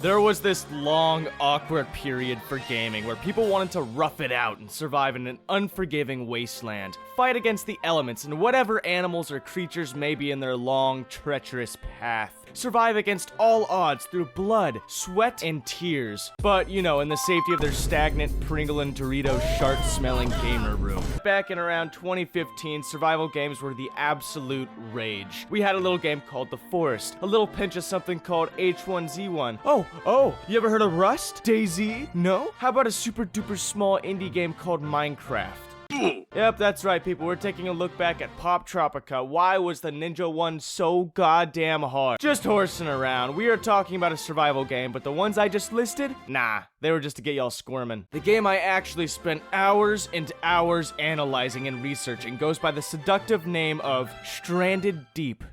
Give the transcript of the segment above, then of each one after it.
There was this long, awkward period for gaming where people wanted to rough it out and survive in an unforgiving wasteland, fight against the elements and whatever animals or creatures may be in their long, treacherous path, survive against all odds through blood, sweat, and tears. But, you know, in the safety of their stagnant Pringle and Dorito shark-smelling gamer room. Back in around 2015, survival games were the absolute rage. We had a little game called The Forest, a little pinch of something called H1Z1. Oh, you ever heard of Rust? DayZ? No? How about a super duper small indie game called Minecraft? Yep, that's right, people. We're taking a look back at Pop Tropica. Why was the Ninja one so goddamn hard? Just horsing around. We are talking about a survival game, but the ones I just listed? Nah, they were just to get y'all squirming. The game I actually spent hours and hours analyzing and researching goes by the seductive name of Stranded Deep.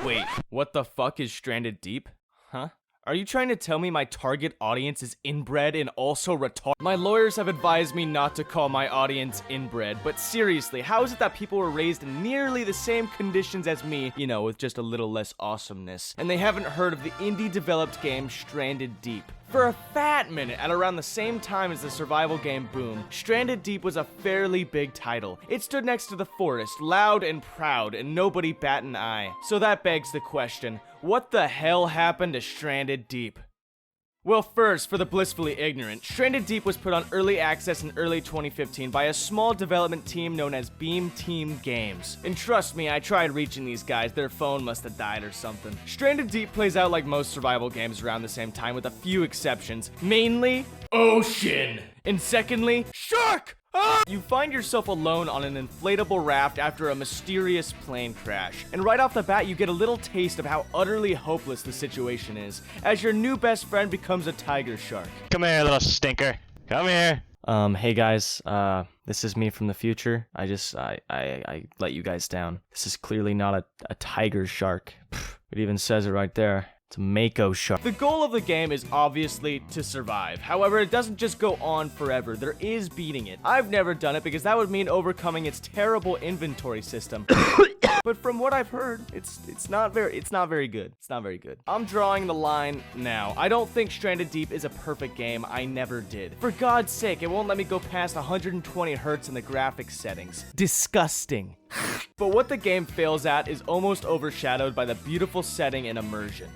Wait, what the fuck is Stranded Deep? Huh? Are you trying to tell me my target audience is inbred and also retarded? My lawyers have advised me not to call my audience inbred, but seriously, how is it that people were raised in nearly the same conditions as me, you know, with just a little less awesomeness, and they haven't heard of the indie-developed game Stranded Deep? For a fat minute, at around the same time as the survival game boom, Stranded Deep was a fairly big title. It stood next to The Forest, loud and proud, and nobody bat an eye. So that begs the question, what the hell happened to Stranded Deep? Well, first, for the blissfully ignorant, Stranded Deep was put on early access in early 2015 by a small development team known as Beam Team Games. And trust me, I tried reaching these guys, their phone must have died or something. Stranded Deep plays out like most survival games around the same time with a few exceptions. Mainly, ocean! And secondly, shark! You find yourself alone on an inflatable raft after a mysterious plane crash. And right off the bat, you get a little taste of how utterly hopeless the situation is, as your new best friend becomes a tiger shark. Come here, little stinker. Come here. Hey guys, this is me from the future. I let you guys down. This is clearly not a tiger shark. It even says it right there. It's a Mako shark. The goal of the game is obviously to survive. However, it doesn't just go on forever. There is beating it. I've never done it because that would mean overcoming its terrible inventory system. But from what I've heard, it's not very good. It's not very good. I'm drawing the line now. I don't think Stranded Deep is a perfect game. I never did. For God's sake, it won't let me go past 120 hertz in the graphics settings. Disgusting. But what the game fails at is almost overshadowed by the beautiful setting and immersion.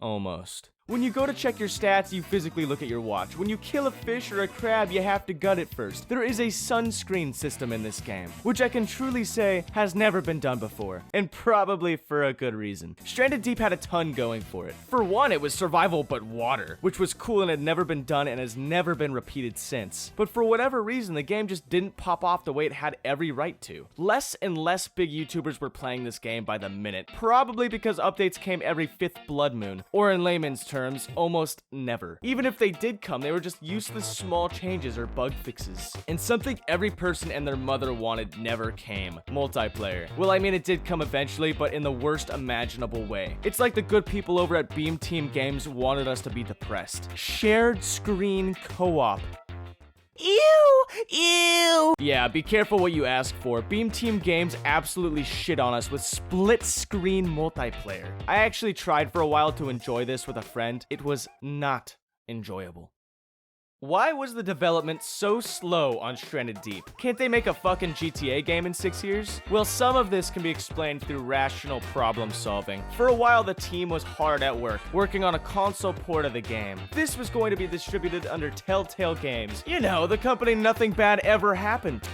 Almost. When you go to check your stats, you physically look at your watch. When you kill a fish or a crab, you have to gut it first. There is a sunscreen system in this game, which I can truly say has never been done before, and probably for a good reason. Stranded Deep had a ton going for it. For one, it was survival but water, which was cool and had never been done and has never been repeated since. But for whatever reason, the game just didn't pop off the way it had every right to. Less and less big YouTubers were playing this game by the minute, probably because updates came every 5th blood moon, or in layman's terms, almost never. Even if they did come, they were just useless small changes or bug fixes. And something every person and their mother wanted never came. Multiplayer. Well, I mean, it did come eventually, but in the worst imaginable way. It's like the good people over at Beam Team Games wanted us to be depressed. Shared screen co-op. Ew! Yeah, be careful what you ask for. Beam Team Games absolutely shit on us with split-screen multiplayer. I actually tried for a while to enjoy this with a friend. It was not enjoyable. Why was the development so slow on Stranded Deep? Can't they make a fucking GTA game in 6 years? Well, some of this can be explained through rational problem solving. For a while, the team was hard at work, working on a console port of the game. This was going to be distributed under Telltale Games. You know, the company nothing bad ever happened to.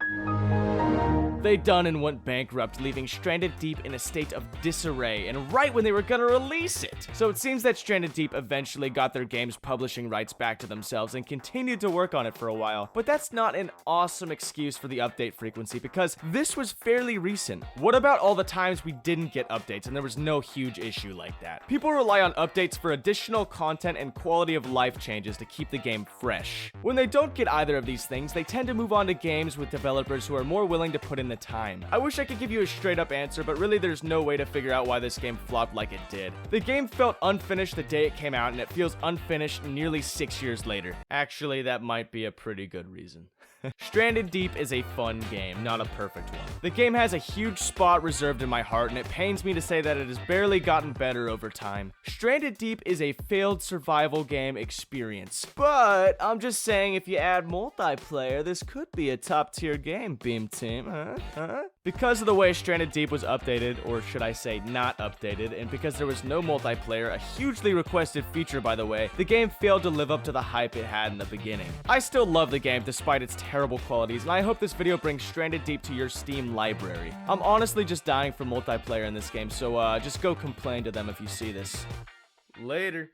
They done and went bankrupt, leaving Stranded Deep in a state of disarray, and right when they were gonna release it. So it seems that Stranded Deep eventually got their game's publishing rights back to themselves and continued to work on it for a while. But that's not an awesome excuse for the update frequency, because this was fairly recent. What about all the times we didn't get updates and there was no huge issue like that? People rely on updates for additional content and quality of life changes to keep the game fresh. When they don't get either of these things, they tend to move on to games with developers who are more willing to put in the time. I wish I could give you a straight up answer, but really there's no way to figure out why this game flopped like it did. The game felt unfinished the day it came out, and it feels unfinished nearly 6 years later. Actually, that might be a pretty good reason. Stranded Deep is a fun game, not a perfect one. The game has a huge spot reserved in my heart, and it pains me to say that it has barely gotten better over time. Stranded Deep is a failed survival game experience, but I'm just saying, if you add multiplayer, this could be a top tier game, Beam Team, huh? Because of the way Stranded Deep was updated, or should I say not updated, and because there was no multiplayer, a hugely requested feature by the way, the game failed to live up to the hype it had in the beginning. I still love the game despite its terrible qualities, and I hope this video brings Stranded Deep to your Steam library. I'm honestly just dying for multiplayer in this game, so just go complain to them if you see this. Later.